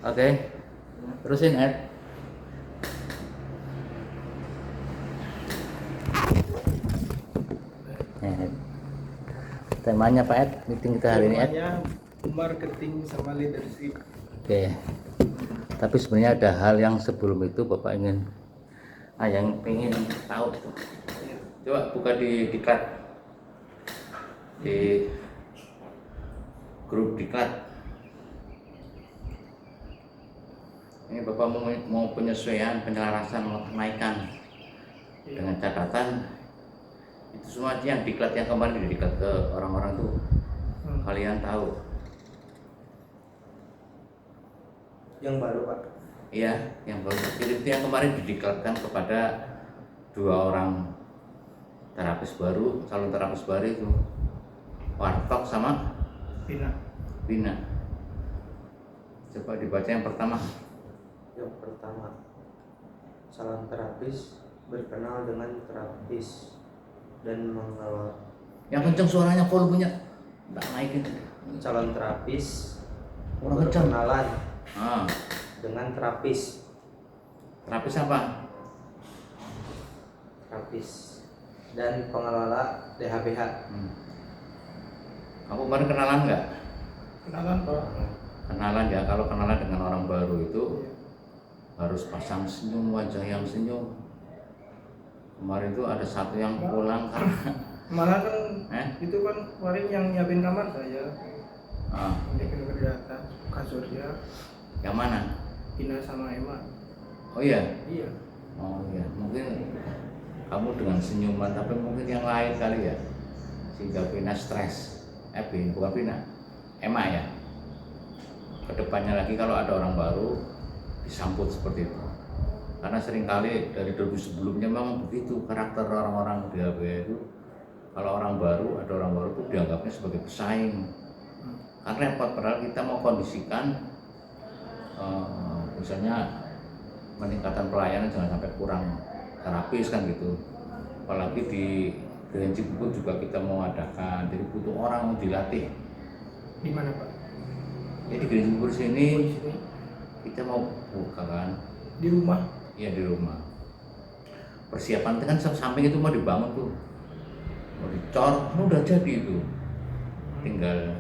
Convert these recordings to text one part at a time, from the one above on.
Oke, terusin Ed. Ed. Temanya Pak Ed, meeting kita hari ini Ed. Temanya marketing sama leadership. Oke. Tapi sebenarnya ada hal yang sebelum itu Bapak ingin, yang pengen tahu. Coba buka di diklat, di grup diklat. Ini Bapak mau penyesuaian, penyelarasan, mau kenaikan dengan catatan itu semua yang diklat yang kemarin diklat ke orang-orang tuh kalian tahu. Yang baru Pak. Iya, yang baru itu yang kemarin didiklatkan kepada 2 orang terapis baru, calon terapis baru itu Wartok sama Bina. Coba dibaca yang pertama. Yang pertama, calon terapis berkenal dengan terapis dan mengelola. Yang kenceng suaranya, volumenya nggak naikin. Calon terapis Kurang kenceng. berkenalan Ah, dengan terapis terapis apa? dan pengelola DHBH. Kamu kemarin kenalan nggak? Kenalan Pak. Kenalan ya, kalau kenalan dengan orang baru itu harus pasang senyum, wajah yang senyum. Kemarin itu ada satu yang pulang karena Malah kan itu kan kemarin yang nyiapin kamar saya. Bikin berdata kasurnya yang mana? Ina sama Emma. Oh iya, Iya. oh iya, mungkin kamu dengan senyuman, tapi mungkin yang lain kali ya, sehingga Vina stres. Bukan Vina, Emma ya. Kedepannya lagi kalau ada orang baru disambut seperti itu, karena seringkali dari dulu sebelumnya memang begitu karakter orang-orang di DHB itu. Kalau orang baru, ada orang baru itu dianggapnya sebagai pesaing. Kan repot, padahal kita mau kondisikan misalnya peningkatan pelayanan jangan sampai kurang terapis kan gitu. Apalagi di Grand Cibubur juga kita mau adakan, jadi butuh orang yang dilatih. Di mana Pak? Jadi Grand Cibubur sini Oh, di sini. kita mau buka kan? Di rumah. Iya, di rumah. Persiapan itu kan samping itu mau dibangun tuh, mau dicor, kan udah jadi itu. Tinggal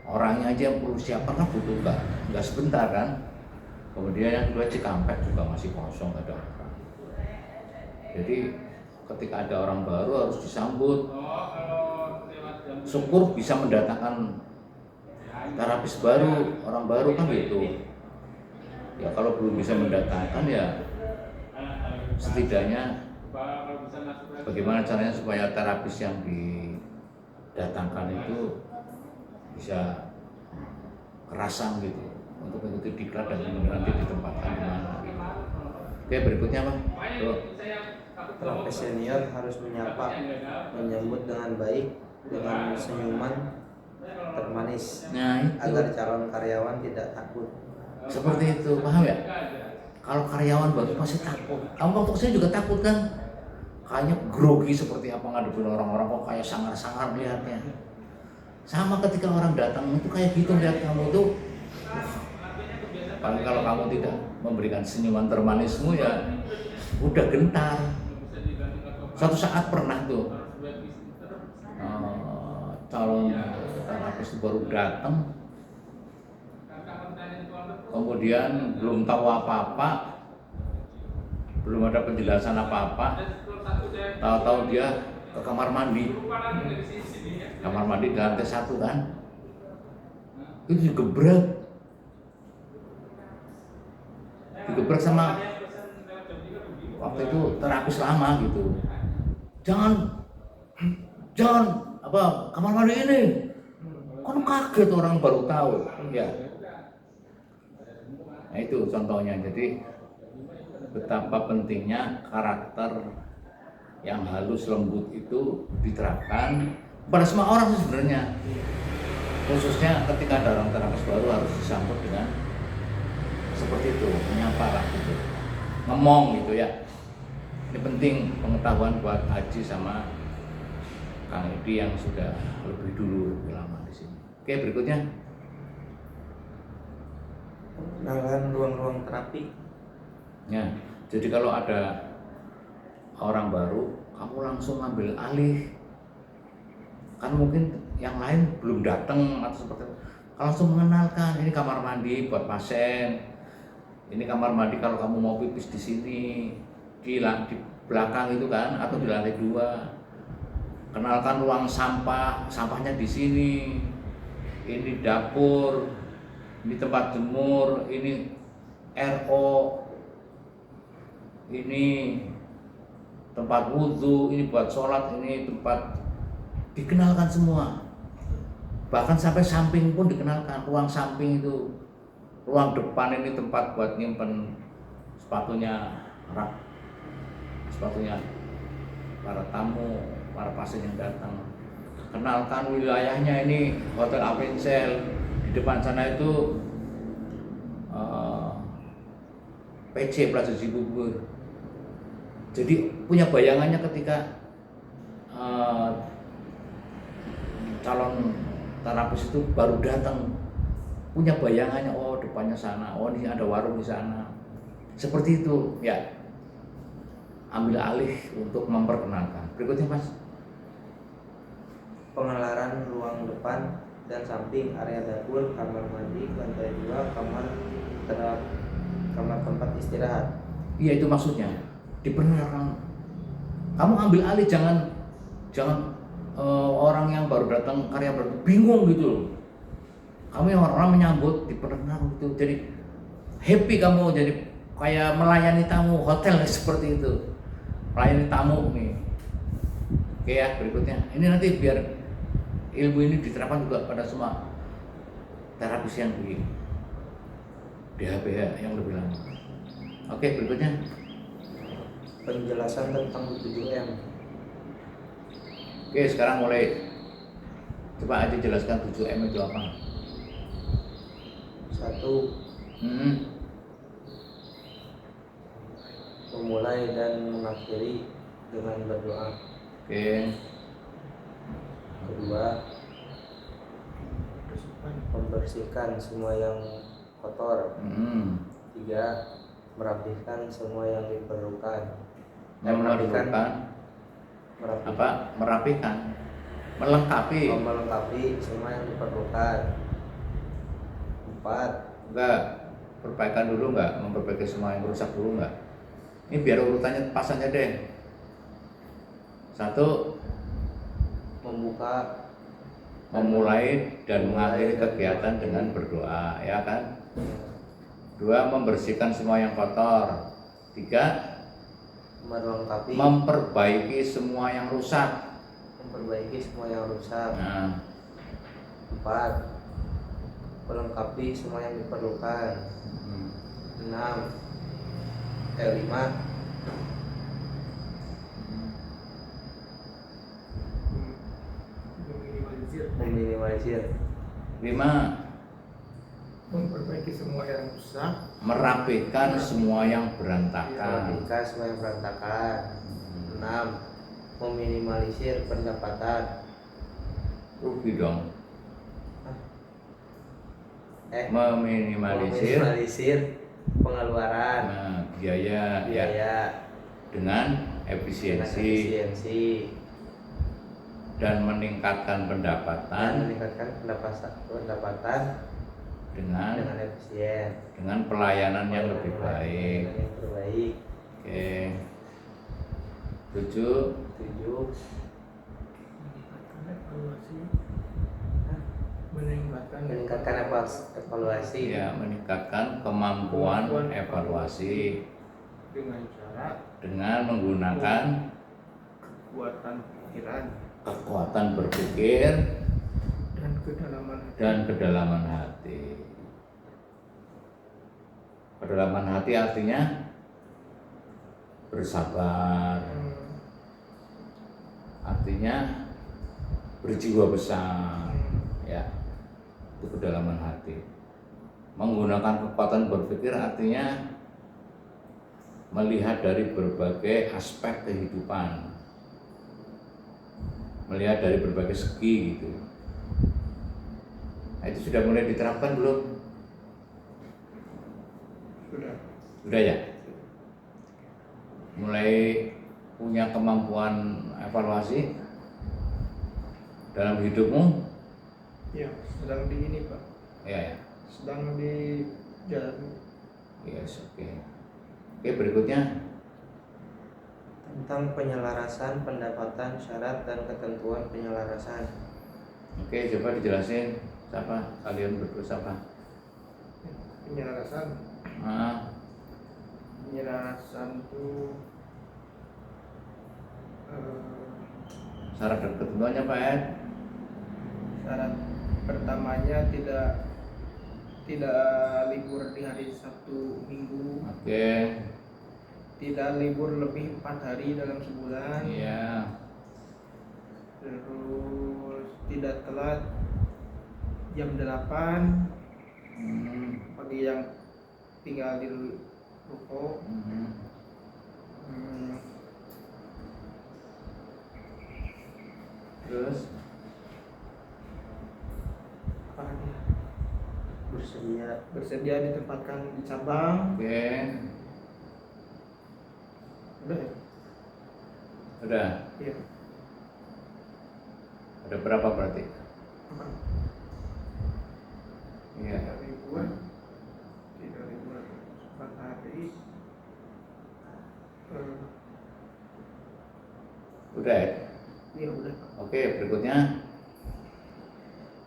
orangnya aja yang perlu siapkan kan butuh nggak sebentar kan. Kemudian yang kedua Cikampek juga masih kosong, nggak ada orang. Jadi ketika ada orang baru harus disambut. Syukur bisa mendatangkan terapis baru, orang baru kan gitu. Ya kalau belum bisa mendatangkan ya setidaknya bagaimana caranya supaya terapis yang didatangkan itu bisa kerasan gitu untuk mengikuti diklat dan nanti ditempatkan di mana. Oke, berikutnya Pak. Terapis senior harus menyambut dengan baik dengan senyuman termanis Nah, itu. agar calon karyawan tidak takut. Seperti itu, paham ya? Kalau karyawan baru pasti takut. Kamu waktu kesini juga takut kan? Kayaknya grogi seperti apa ngadepin orang-orang, kok kayak sangar-sangar lihatnya. Sama ketika orang datang itu kayak gitu lihat kamu tuh. Paling kalau kamu tidak memberikan senyuman termanismu ya udah gentar. Suatu saat pernah tuh calon terapis baru datang, kemudian belum tahu apa-apa, belum ada penjelasan apa-apa, tahu-tahu dia ke kamar mandi di lantai 1 kan, itu digebrak sama waktu itu terapis lama gitu. Jangan apa kamar mandi ini, kan kaget orang baru tahu ya. Nah itu contohnya. Jadi betapa pentingnya karakter yang halus lembut itu diterapkan pada semua orang sebenarnya, khususnya ketika ada orang terapis baru harus disambut dengan seperti itu, menyapa lah gitu, ngomong gitu ya. Ini penting pengetahuan buat Haji sama Kang Edi yang sudah lebih lama di sini. Oke, berikutnya. Kenalan ruang-ruang terapi. Ya, jadi kalau ada orang baru, kamu langsung ambil alih. Kan mungkin yang lain belum datang atau seperti itu. Langsung mengenalkan, ini kamar mandi buat pasien. Ini kamar mandi kalau kamu mau pipis di sini, di belakang itu kan, atau di lantai 2. Kenalkan ruang sampah, sampahnya di sini. Ini dapur, ini tempat jemur, ini RO, ini tempat wudhu, ini buat sholat, ini tempat, dikenalkan semua. Bahkan sampai samping pun dikenalkan, ruang samping itu, ruang depan ini tempat buat nyimpen sepatunya para tamu, para pasien yang datang. Kenalkan wilayahnya, ini Hotel Avincel, di depan sana itu PC Plaza Cibubur. Jadi punya bayangannya ketika calon terapis itu baru datang, punya bayangannya, oh depannya sana, oh ini ada warung di sana. Seperti itu ya. Ambil alih untuk memperkenalkan. Berikutnya Mas. Pengenalan ruang depan dan samping, area dapur, kamar mandi, lantai 2, kamar tempat istirahat. Iya, itu maksudnya. Diperkenalkan. Kamu ambil alih, jangan orang yang baru datang, karya baru bingung gitu loh. Kamu yang orang menyambut, diperkenalkan gitu. Jadi happy kamu, jadi kayak melayani tamu hotel seperti itu. Melayani tamu nih. Oke ya, berikutnya. Ini nanti biar ilmu ini diterapkan juga pada semua terapis yang di DHPH yang lebih lama. Oke, berikutnya. Penjelasan tentang 7M. Oke, sekarang mulai. Coba aja jelaskan 7M itu apa. 1. Memulai dan mengakhiri dengan berdoa. Oke. 2. Membersihkan semua yang kotor. 3. Merapikan semua yang diperlukan. Merapikan apa? Merapikan, melengkapi semua yang diperlukan. 4. Enggak, perbaikan dulu enggak, memperbaiki semua yang rusak dulu enggak. Ini biar urutannya pas aja deh. 1. Memulai dan mengakhiri kegiatan dengan berdoa, ya kan? 2. Membersihkan semua yang kotor. 3. Memperbaiki semua yang rusak. Nah. 4. Melengkapi semua yang diperlukan. 5. Meminimalisir. 5. Memperbaiki semua yang rusak. Merapikan semua yang berantakan. 6. Meminimalisir pendapatan. Rugi dong. Meminimalisir pengeluaran. Nah, biaya. Ya, dengan efisiensi. Dan meningkatkan pendapatan. Dengan efisien. Dengan pelayanan yang lebih baik. Oke. 7. Meningkatkan evaluasi. Ya, meningkatkan kemampuan evaluasi dengan menggunakan kekuatan berpikir dan kedalaman hati. Kedalaman hati artinya bersabar, artinya berjiwa besar, ya. Itu kedalaman hati. Menggunakan kekuatan berpikir artinya melihat dari berbagai aspek kehidupan, melihat dari berbagai segi gitu. Nah, itu sudah mulai diterapkan belum? Udah ya? Mulai punya kemampuan evaluasi dalam hidupmu? Iya, sedang di ini Pak. Ya, ya. Sedang di jalan. Yes, oke. Oke, berikutnya. Tentang penyelarasan pendapatan, syarat dan ketentuan penyelarasan. Oke, coba dijelasin. Siapa? Kalian berdua siapa? Penyelarasan. Ah, Penyelarasan itu syarat dan ketentuannya Pak Ed. syarat pertamanya tidak libur di hari Sabtu Minggu, Oke. tidak libur lebih 4 hari dalam sebulan, Iya. terus tidak telat jam 8 bagi yang tinggal di ruko. Terus Apa lagi? Bersedia ditempatkan di cabang. oke. Udah ya? Udah. Iya. Ada berapa berarti? 4 Iya. ribuan 4 hari. Udah ya? Iya udah Pak. Oke, berikutnya.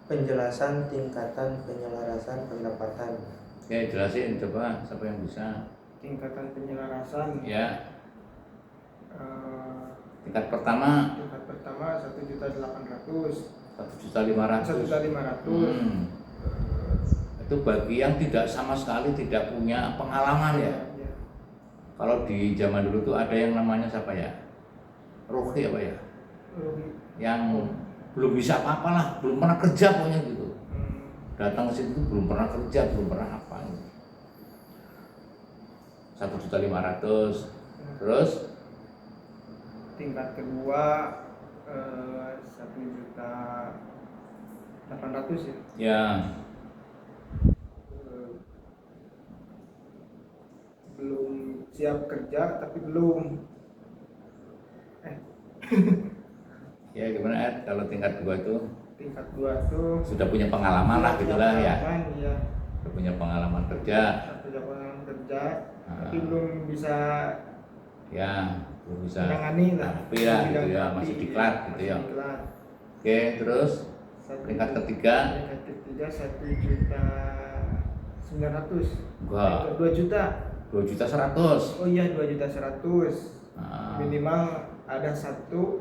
Penjelasan tingkatan penyelarasan pendapatan. Oke, jelasin coba siapa yang bisa. Tingkatan penyelarasan. Ya. eh, Tingkat pertama tingkat pertama 1.800.000. 1.500.000. 1.500.000. Itu bagi yang tidak sama sekali tidak punya pengalaman ya. Iya. Kalau di zaman dulu tuh ada yang namanya siapa ya? Rohi apa ya? Yang belum bisa apa-apa lah, belum pernah kerja pokoknya gitu. Datang ke situ tuh belum pernah kerja, belum pernah apa. 1.500.000. Terus Tingkat kedua 1.800.000 ya. ya, Belum siap kerja tapi belum. ya gimana Ed? Kalau tingkat 2 itu Tingkat 2 tuh sudah punya pengalaman lah gitulah ya. Iya. Sudah punya pengalaman kerja. Sudah pengalaman kerja tapi Ah. belum bisa Ya, belum bisa menangani lah. tapi ya gitu Bidang ya, tapi, masih diklat gitu masih ya. diklat. Oke, terus tingkat ketiga Tingkat ketiga 1.900.000. enggak 2 juta. 2.100.000. Oh iya 2.100.000. Nah, Minimal ada satu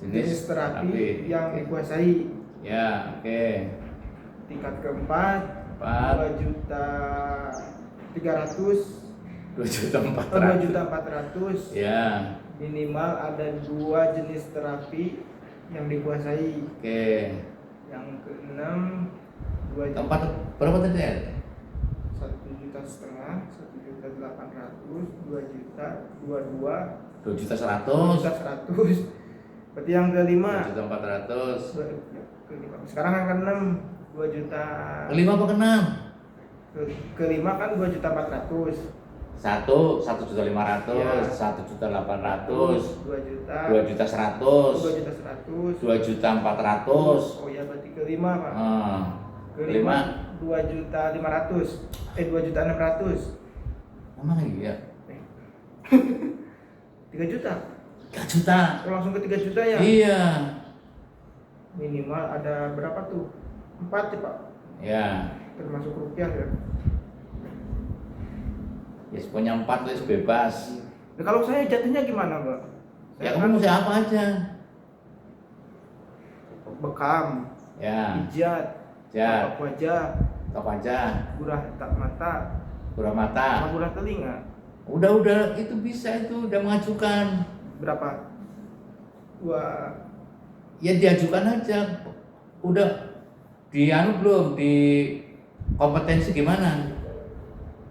jenis terapi terapi. yang Oke. dikuasai. Ya, oke. Tingkat keempat 2.300.000. 2.400.000. 2.400.000. Ya, Minimal ada 2 jenis terapi yang dikuasai. oke. Yang keenam 2 juta. Tempat berapa tadi ya? 1,5 juta, 1.800.000, 2 juta, 22, 2.100.000. 2.100.000. Berarti yang kelima 2.400.000. sekarang yang keenam 2 juta. Kelima apa keenam? Kelima kan 2.400.000. 1.500.000, Ya. 1.800.000, 2 juta. 2.100.000, 2.100.000. 2.400.000. Oh ya berarti kelima Pak. Kelima. 2.500.000. 2.600.000. Emang iya? 3 juta. 3 juta. Oh, langsung ke 3 juta ya? Iya. Minimal ada berapa tuh? 4 ya Pak. Ya. Termasuk rupiah ya. Ya punya 4 wis bebas. Nah, kalau saya jatuhnya gimana Pak? Ya Saya kamu mesti apa aja? bekam, Ya. pijat, Ya. papak wajah, Tok aja. gurah tak mata, Gurah sama mata. gurah telinga. Udah itu bisa itu udah mengajukan. Berapa? 2. Ya diajukan aja. Udah dianu belum di kompetensi gimana?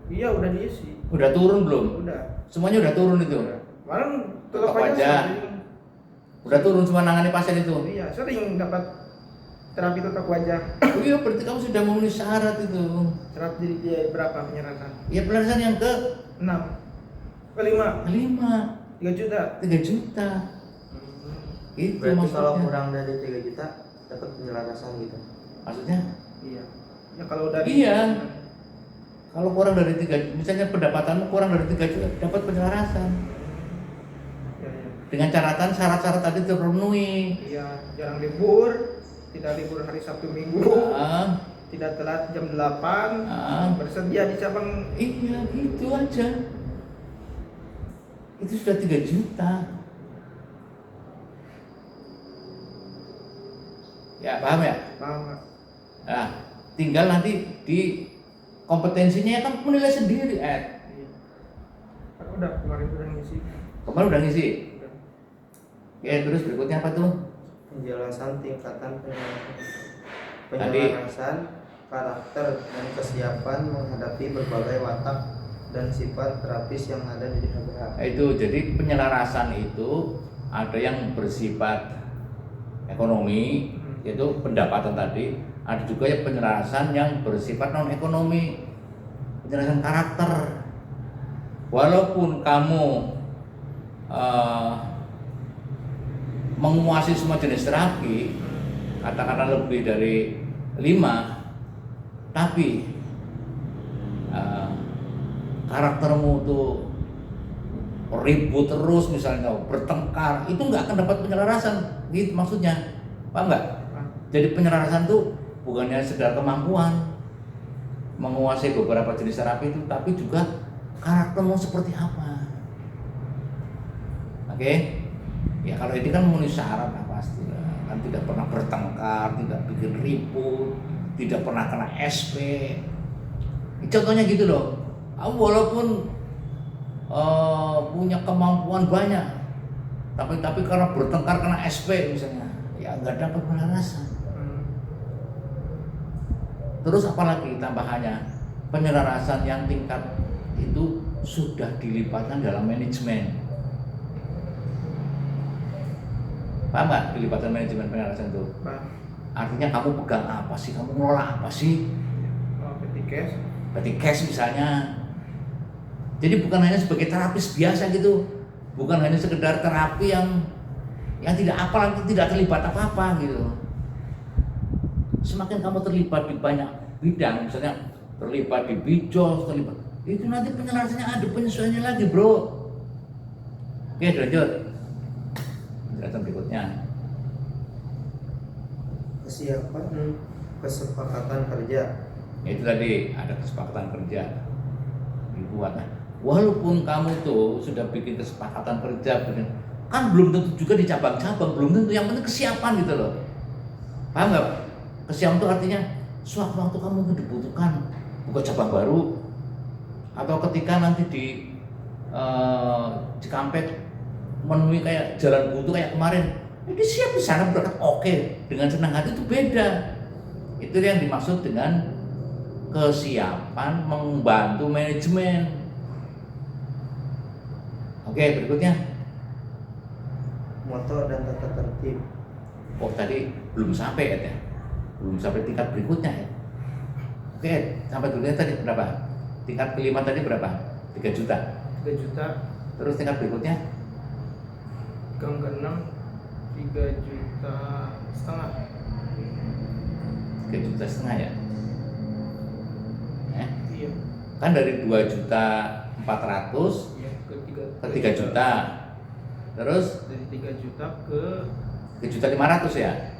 Iya udah diisi. Udah turun belum? Udah. Semuanya udah turun itu. Kemarin Tetap tetap aja aja. sering. Udah turun semua nangani pasien itu. Iya, sering dapat terapi tata wajah. Oh iya, berarti kamu sudah memenuhi syarat itu. Terapi dia berapa penyerahan? Ya penyerahan yang ke 6 ke 5 3 juta. 3 juta. Itu Berarti maksudnya. kalau kurang dari 3 juta dapat penyelarasan gitu. Maksudnya? Iya. Ya kalau dari Iya. Kalau kurang dari 3, misalnya pendapatanmu kurang dari 3 juta, dapat penyelarasan. Ya, ya. Dengan catatan syarat-syarat tadi terpenuhi. Iya, jarang libur, tidak libur hari Sabtu Minggu, Ah, tidak telat jam 8, ah. bersedia di cabang. Iya, gitu aja. Itu sudah 3 juta. Ya, paham ya? Paham nggak? Nah, tinggal nanti di kompetensinya kan menilai sendiri, Iya. Kan udah kemarin udah ngisi. Kemarin udah ngisi. Udah. Oke, terus berikutnya apa tuh? Penjelasan tingkatan Tadi. penyelarasan karakter dan kesiapan menghadapi berbagai watak dan sifat terapis yang ada di DHBH. Nah, itu jadi penyelarasan itu ada yang bersifat ekonomi, yaitu pendapatan tadi. Ada juga yang penyelarasan yang bersifat non ekonomi, penyelarasan karakter. Walaupun kamu menguasai semua jenis terapi, katakanlah lebih dari 5, tapi karaktermu tuh ribut terus, misalnya bertengkar, itu nggak akan dapat penyelarasan, gitu maksudnya, paham nggak? Jadi penyelarasan tuh bukannya sekedar kemampuan menguasai beberapa jenis terapi itu, tapi juga karaktermu seperti apa. Oke? Ya kalau ini kan memenuhi syarat lah pasti lah. Kan tidak pernah bertengkar, tidak bikin ribut, tidak pernah kena SP. Contohnya gitu loh. Walaupun punya kemampuan banyak, tapi karena bertengkar kena SP misalnya, ya nggak dapat penyelarasan. Terus apalagi tambahannya, penyelarasan yang tingkat itu sudah dilibatkan dalam manajemen. Paham nggak dilibatkan manajemen penyelarasan itu? Paham. Artinya kamu pegang apa sih, kamu ngelola apa sih? Petty cash. Berarti cash misalnya. Jadi bukan hanya sebagai terapis biasa gitu, bukan hanya sekedar terapi yang tidak apa, tidak terlibat apa-apa gitu. Semakin kamu terlibat di banyak bidang, misalnya terlibat di bijos, terlibat, itu nanti penyelarasannya ada penyesuaiannya lagi, bro. Oke, lanjut. Penjelasan berikutnya. Kesiapan kesepakatan kerja. Ya, itu tadi ada kesepakatan kerja dibuat. Nah, walaupun kamu tuh sudah bikin kesepakatan kerja, kan belum tentu juga di cabang-cabang, belum tentu. Yang penting kesiapan gitu loh. Paham nggak? Kesiapan itu artinya sewaktu kamu dibutuhkan buka cabang baru, atau ketika nanti di Cikampek menemui kayak jalan buntu kayak kemarin, ini siap di sana berangkat, oke, dengan senang hati, itu beda. Itu yang dimaksud dengan kesiapan membantu manajemen. Oke, berikutnya. Motor dan tata tertib. Oh, tadi belum sampai ya? Belum sampai tingkat berikutnya ya. Oke, sampai berikutnya tadi berapa? Tingkat kelima tadi berapa? 3 juta. 3 juta. Terus tingkat berikutnya? Yang ke-6 3 juta setengah. 3 juta setengah ya? Iya. Kan dari 2 juta 400 Iya, ke 3 juta. Terus dari 3 juta ke 3 juta 500 ya?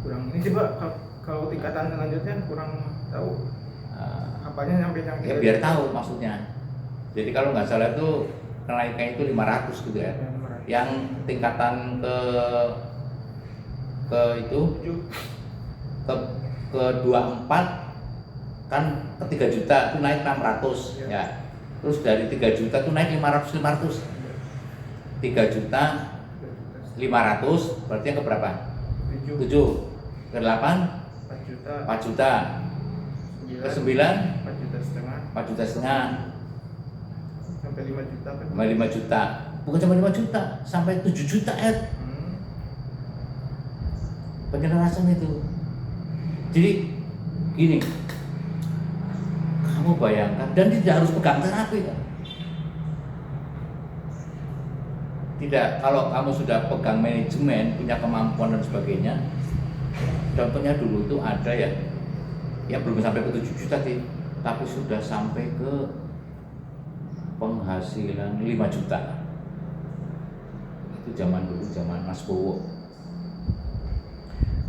kurang ini coba kalau tingkatan selanjutnya kurang tahu apanya sampai yang Ya biar tahu maksudnya. Jadi kalau nggak salah itu kenaikan itu 500 gitu ya. Yang tingkatan ke itu ke 24 kan ke 3 juta itu naik 600 ya. Terus dari 3 juta itu naik 500. 3 juta 500 berarti yang ke berapa? 7. Ke 8 4 juta. 4 juta. Ke 9 4 juta setengah. 4 juta setengah. Sampai 5 juta kan? Sampai 5 juta. Bukan sampai 5 juta, sampai 7 juta, Ed. penyelarasan itu. Jadi gini, kamu bayangkan, dan tidak harus pegang terapi kan? Tidak, kalau kamu sudah pegang manajemen, punya kemampuan dan sebagainya. Contohnya dulu itu ada ya belum sampai ke 7 juta sih, tapi sudah sampai ke penghasilan 5 juta. Itu zaman dulu, zaman Mas Bowo.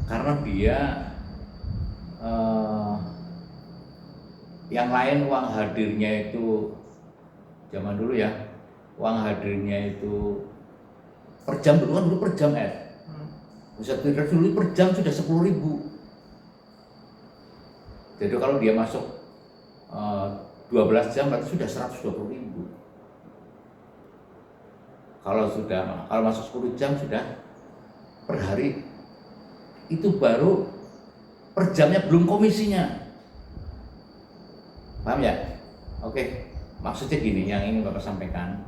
Karena dia yang lain uang hadirnya itu zaman dulu ya, uang hadirnya itu per jam dulu per jam Pusat Fitness dulu per jam sudah 10.000. Jadi kalau dia masuk 12 jam berarti sudah 120.000. Kalau masuk 10 jam sudah per hari, itu baru per jamnya, belum komisinya. Paham ya? Oke, maksudnya gini, yang ini Bapak sampaikan,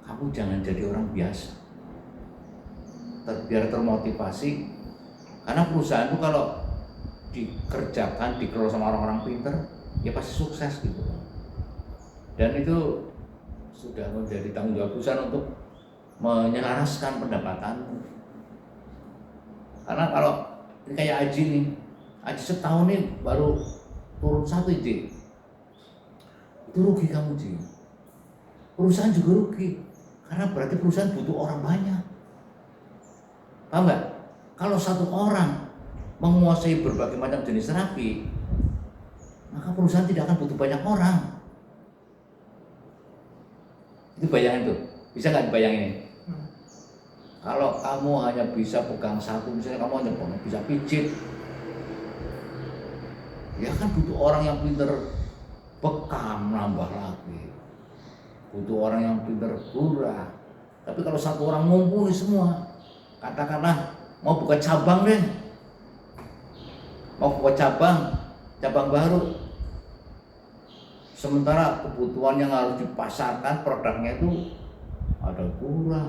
kamu jangan jadi orang biasa, biar termotivasi. Karena perusahaan itu kalau dikerjakan, dikelola sama orang-orang pinter, ya pasti sukses gitu. Dan itu sudah menjadi tanggung jawab perusahaan untuk menyelaraskan pendapatanmu. Karena kalau ini kayak Aji nih, Aji setahun nih baru turun 1 ide, itu rugi kamu Ji. Perusahaan juga rugi, karena berarti perusahaan butuh orang banyak. Paham nggak? Kalau satu orang menguasai berbagai macam jenis terapi, maka perusahaan tidak akan butuh banyak orang. Itu bayangin tuh, bisa nggak dibayangin? Kalau kamu hanya bisa pegang satu, misalnya kamu hanya bisa pijit, ya kan butuh orang yang pinter bekam nambah lagi, butuh orang yang pinter gurah. Tapi kalau satu orang mumpuni semua, katakanlah mau buka cabang deh, mau buka cabang baru, sementara kebutuhan yang harus dipasarkan produknya itu ada gurah,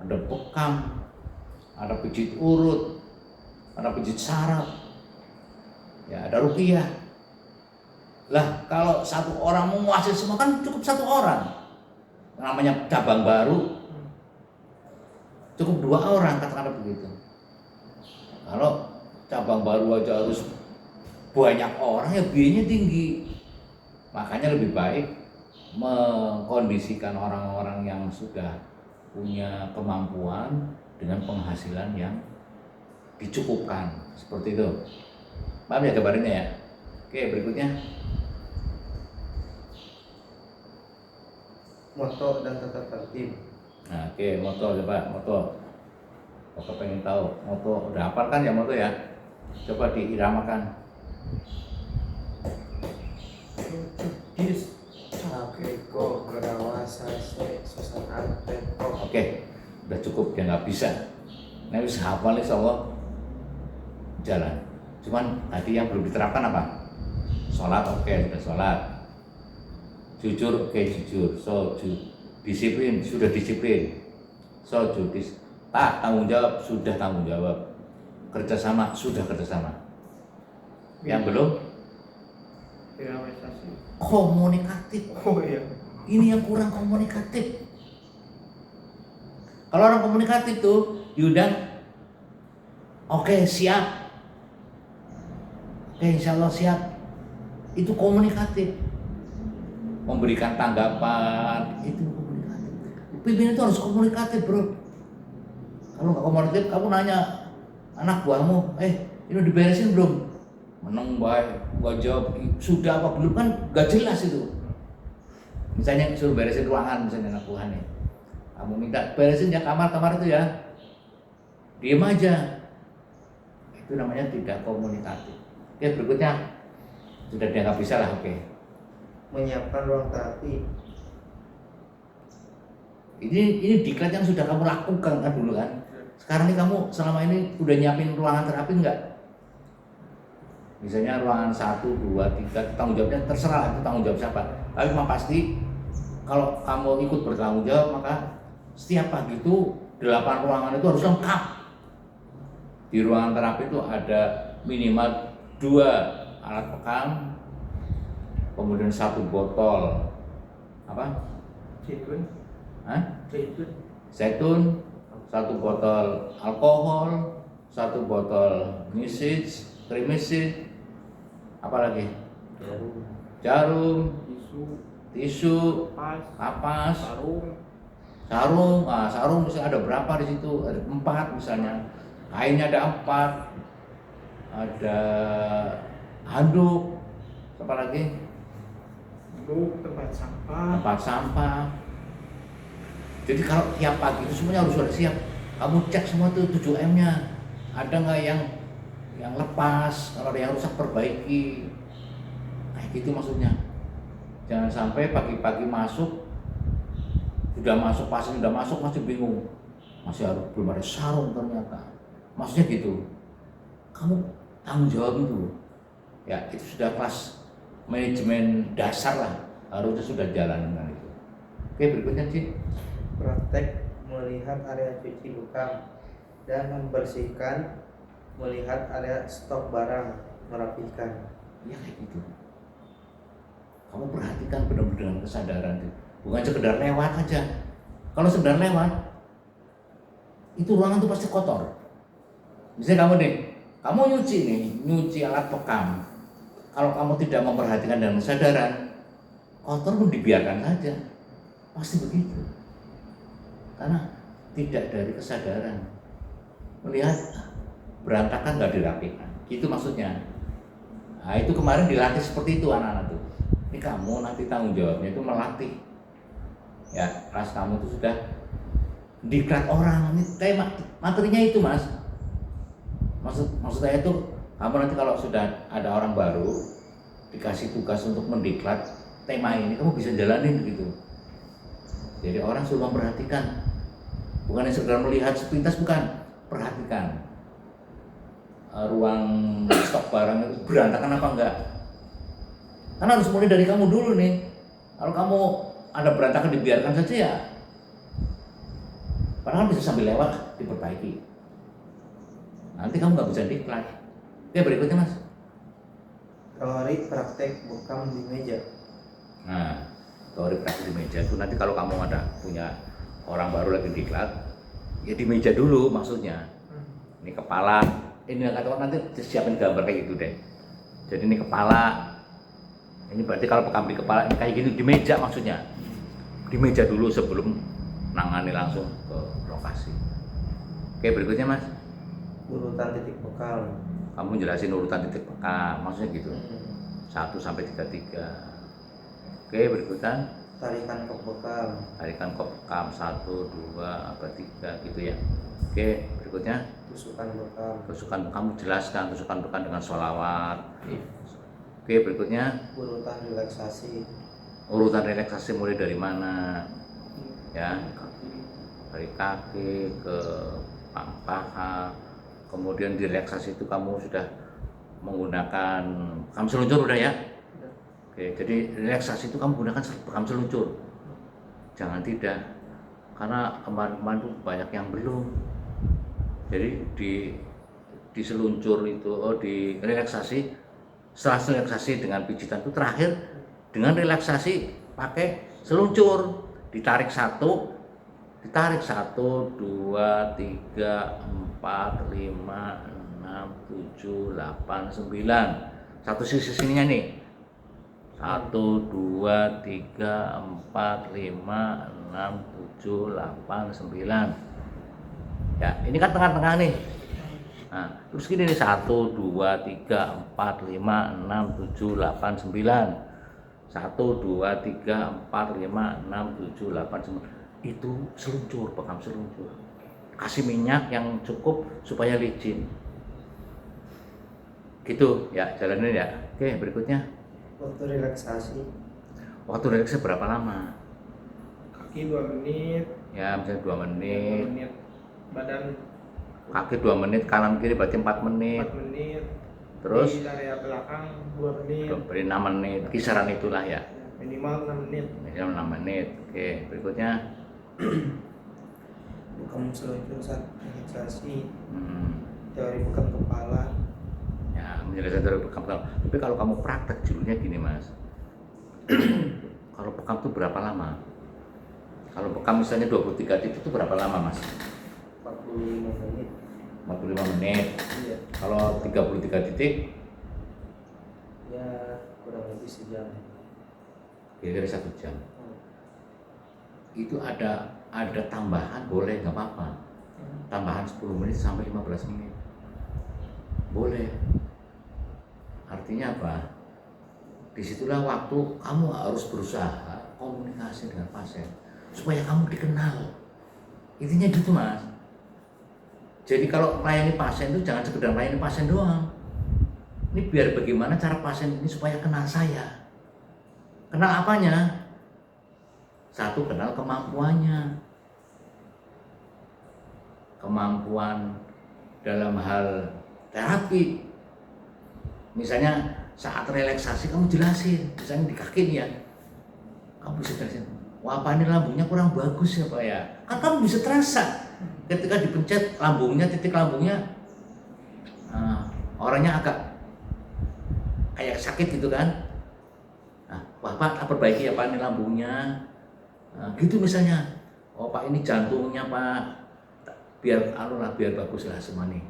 ada bekam, ada pijit urut, ada pijit saraf, ya ada rupiah. Lah kalau satu orang menguasai semua kan cukup satu orang, namanya cabang baru cukup 2 orang, katakanlah begitu. Kalau cabang baru aja harus banyak orang, ya biayanya tinggi. Makanya lebih baik mengkondisikan orang-orang yang sudah punya kemampuan dengan penghasilan yang dicukupkan, seperti itu. Paham ya gambarnya ya? Oke, berikutnya moto dan tata tertib. Nah, oke, moto coba, moto. Bapak pengen tahu moto, udah hafal kan ya moto ya? Coba diiramakan. Sakeko gerawasa susan arteko. Oke, udah cukup, dia nggak bisa. Nah, bisa hafal nih Allah jalan. Cuman tadi yang belum diterapkan apa? Sholat, oke, sudah sholat. Jujur, oke, jujur. Disiplin, sudah disiplin. Tanggung jawab, sudah tanggung jawab. Kerjasama, sudah kerjasama. Yang belum? Realisasi. Komunikatif. Oh iya. Ini yang kurang komunikatif. Kalau orang komunikatif tuh diundang, oke, siap. Oke, insya Allah siap. Itu komunikatif. Memberikan tanggapan, itu komunikatif. Pimpinan itu harus komunikatif, bro. Kalau nggak komunikatif, kamu nanya anak buahmu, ini udah diberesin belum? Meneng baik, gua jawab sudah apa belum, kan gak jelas itu. Misalnya suruh beresin ruangan, misalnya anak buah nih, kamu minta beresin ya kamar-kamar itu ya, diem aja. Itu namanya tidak komunikatif. Oke, berikutnya sudah dianggap bisa lah, oke. Menyiapkan ruang terapi. Ini diklat yang sudah kamu lakukan kan dulu kan. Sekarang ini kamu selama ini udah nyiapin ruangan terapi enggak? Misalnya ruangan 1, 2, 3, tanggung jawabnya terserah itu tanggung jawab siapa. Tapi memang pasti kalau kamu ikut bertanggung jawab, maka setiap pagi itu 8 ruangan itu harus lengkap. Di ruangan terapi itu ada minimal 2 alat pekam, kemudian 1 botol apa? Zaitun, 1 botol alkohol, 1 botol misij, krimisid, apa lagi? Jarum, tisu, kapas, sarung. Nah, sarung misalnya ada berapa di situ? Ada 4 misalnya. Kainnya ada 4. Ada handuk, apa lagi? Tempat sampah. Jadi kalau tiap pagi itu semuanya harus sudah siap. Kamu cek semua tuh 7M-nya. Ada nggak yang lepas? Kalau ada yang rusak perbaiki. Kayak gitu maksudnya. Jangan sampai pagi-pagi pasien sudah masuk masih bingung. Masih harus belum ada sarung ternyata. Maksudnya gitu. Kamu tanggung jawab itu. Ya, itu sudah kelas manajemen dasar lah. Harusnya sudah jalan dengan itu. Oke, berikutnya Cik. Praktek melihat area cuci bekam dan membersihkan, melihat area stok barang, merapikan. Ya kayak gitu. Kamu perhatikan benar-benar dengan kesadaran itu. Bukan sekedar lewat aja. Kalau sekedar lewat, itu ruangan itu pasti kotor. Misalnya kamu nyuci alat pekam. Kalau kamu tidak memperhatikan dengan kesadaran, kotor pun dibiarkan saja. Pasti begitu. Karena tidak dari kesadaran. Melihat berantakan nggak dirapikan. Itu maksudnya. Nah, itu kemarin dilatih seperti itu anak-anak tuh. Ini kamu nanti tanggung jawabnya itu melatih. Ya, kelas kamu itu sudah diklat orang. Ini tema materinya itu, Mas. Maksud saya itu kamu nanti kalau sudah ada orang baru dikasih tugas untuk mendiklat tema ini, kamu bisa jalanin gitu. Jadi orang suruh memperhatikan. Bukan yang sekedar melihat sepintas, bukan. Perhatikan ruang stok barang itu berantakan apa enggak. Karena harus mulai dari kamu dulu nih. Kalau kamu ada berantakan dibiarkan saja ya. Padahal bisa sambil lewat diperbaiki. Nanti kamu nggak bisa diklat. Oke, berikutnya Mas. Teori praktek bekam di meja. Nah, teori praktek di meja itu nanti kalau kamu ada punya orang baru lagi diklat, ya di meja dulu maksudnya. Ini kepala, ini nanti siapin gambar kayak gitu deh. Jadi ini kepala, ini berarti kalau bekam di kepala ini kayak gini di meja maksudnya. Di meja dulu sebelum nangani langsung ke lokasi. Oke, berikutnya Mas. Urutan titik bekam. Kamu jelasin urutan titik bekam, maksudnya gitu. 1 sampai 33. Oke, berikutan. Tarikan kop bekam. Tarikan kop bekam 1, 2, 3 gitu ya. Oke, berikutnya. Tusukan bekam. Tusukan kamu jelaskan tusukan bekam dengan sholawat. Oke, berikutnya. Urutan relaksasi. Urutan relaksasi mulai dari mana? Ya, dari kaki ke paha. Kemudian di relaksasi itu kamu sudah menggunakan bekam seluncur udah ya? Oke, jadi relaksasi itu kamu gunakan bekam seluncur. Jangan tidak, karena kemarin-kemarin itu banyak yang belum. Jadi di seluncur itu, di relaksasi, setelah relaksasi dengan pijitan itu terakhir dengan relaksasi pakai seluncur, ditarik 1, 2, 3, 4, 5, 6, 7, 8, 9. Satu sisi sininya nih. 1, 2, 3, 4, 5, 6, 7, 8, 9. Ya, ini kan tengah-tengah nih. Nah, terus gini nih 1, 2, 3, 4, 5, 6, 7, 8, 9. 1, 2, 3, 4, 5, 6, 7, 8, 9. Itu seluncur, bekam seluncur. Kasih minyak yang cukup supaya licin. Gitu ya, jalanin ya. Oke, berikutnya. Waktu relaksasi. Waktu relaksasi berapa lama? Kaki 2 menit. Ya, misalnya 2 menit. 2 menit. Badan Kaki 2 menit, kanan kiri berarti 4 menit. 4 menit. Terus di area belakang 2 menit. beri 6 menit, kisaran itulah ya. Minimal 6 menit. Minimal 6 menit. Oke, berikutnya. Bekam seluncur saat relaksasi. teori bekam kepala. Ya, menjelaskan teori bekam. Tapi kalau kamu praktek judulnya gini Mas. Kalau bekam itu berapa lama? Kalau bekam misalnya 23 titik itu berapa lama Mas? 45 menit. 45 menit. Iya. Kalau 33 titik Ya kurang lebih sejam. kira-kira 1 jam. Itu ada tambahan, boleh, nggak apa-apa. Tambahan 10 menit sampai 15 menit boleh. Artinya apa? Disitulah waktu kamu harus berusaha komunikasi dengan pasien supaya kamu dikenal. Intinya gitu Mas. Jadi kalau melayani pasien itu jangan sekedar melayani pasien doang. Ini biar bagaimana cara pasien ini supaya kenal saya. Kenal apanya? Satu, kenal kemampuannya. Kemampuan dalam hal terapi. Misalnya saat relaksasi kamu jelasin, misalnya di kaki nih ya, kamu bisa jelasin, wah Pak ini lambungnya kurang bagus ya Pak ya. Kan kamu bisa terasa ketika dipencet lambungnya, titik lambungnya, orangnya agak kayak sakit gitu kan. Nah, wah Pak perbaiki ya Pak ini lambungnya, gitu misalnya. Oh Pak ini jantungnya Pak, biar biar bagus lah semua nih.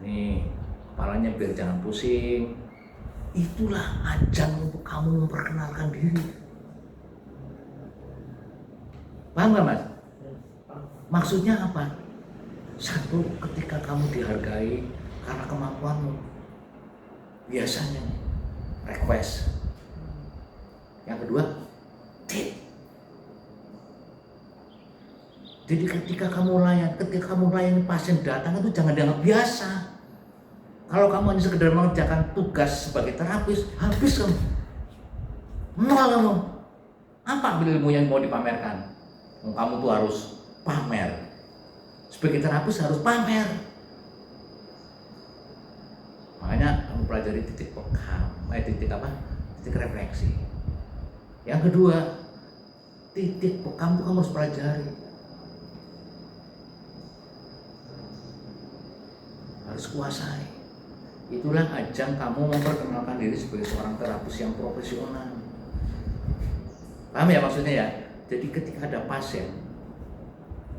Nih kepalanya biar jangan pusing. Itulah ajang untuk kamu memperkenalkan diri. Paham gak Mas? Maksudnya apa? Satu, ketika kamu dihargai karena kemampuanmu, biasanya request. Yang kedua, tip. Jadi ketika kamu melayani pasien datang itu jangan dianggap biasa. Kalau kamu hanya sekedar mengerjakan tugas sebagai terapis, habis kamu. Nol kamu. Apa ilmu yang mau dipamerkan? Kamu tuh harus pamer. Sebagai terapis harus pamer. Makanya kamu pelajari titik pekam, titik refleksi. Yang kedua, titik pekam itu kamu harus pelajari. Harus kuasai. Itulah ajang kamu memperkenalkan diri sebagai seorang terapis yang profesional. Paham ya maksudnya ya? Jadi ketika ada pasien,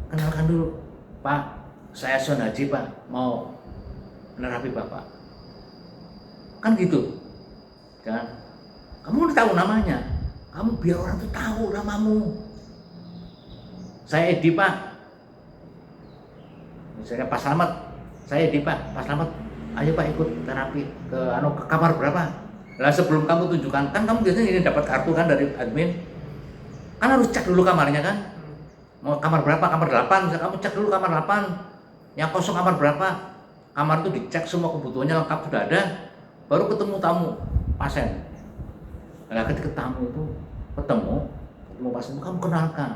kenalkan dulu, Pak, saya Son Haji Pak, mau menerapi Bapak. Kan gitu. Jangan, kamu udah tahu namanya, kamu biar orang tuh tahu namamu. Saya Edi Pak. Misalnya Pak Slamet, saya Edi Pak, Pak Slamet. Ayo Pak ikut terapi ke kamar berapa? Lah sebelum kamu tunjukkan, kan kamu biasanya ini dapat kartu kan dari admin. Kan harus cek dulu kamarnya kan. Mau kamar berapa? Kamar 8, misalnya kamu cek dulu kamar 8. Yang kosong kamar berapa? Kamar itu dicek semua kebutuhannya lengkap sudah ada. Baru ketemu tamu pasien. Nah, ketika tamu itu ketemu pasien itu kamu kenalkan.